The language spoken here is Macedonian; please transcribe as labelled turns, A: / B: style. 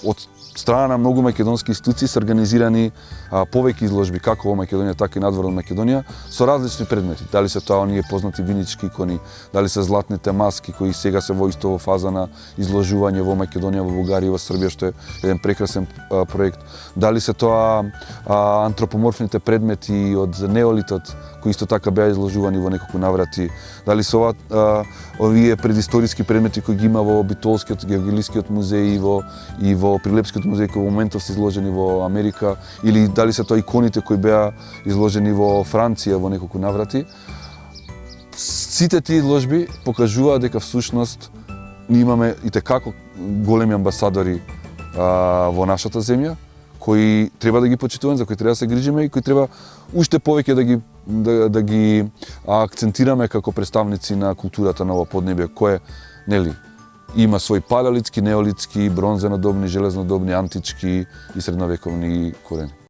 A: Од страна на многу македонски институции се организирани повеќе изложби како во Македонија, така и надвор од Македонија, со различни предмети. Дали се тоа оние познати винички икони, дали се златните маски кои сега се во исто фаза на изложување во Македонија, во Бугарија и во Србија, што е еден прекрасен проект. Дали се тоа антропоморфните предмети од неолитот, кои исто така беа изложувани во неколку наврати. Дали се овие предисториски предмети кои ги има во Битолскиот георгиевскиот музеј и во Прилепскиот музеј кои во моментов се изложени во Америка, или дали се тоа иконите кои беа изложени во Франција во неколку наврати. Сите тие изложби покажуваат дека всушност ние имаме итекако големи амбасадори во нашата земја, кои треба да ги почитуваме, за кои треба да се грижиме и кои треба уште повеќе да ги акцентираме како представници на културата на ова поднебје, кое има свој палеолитски, неолитски, бронзенодобни, железнодобни, антички и средновековни корени.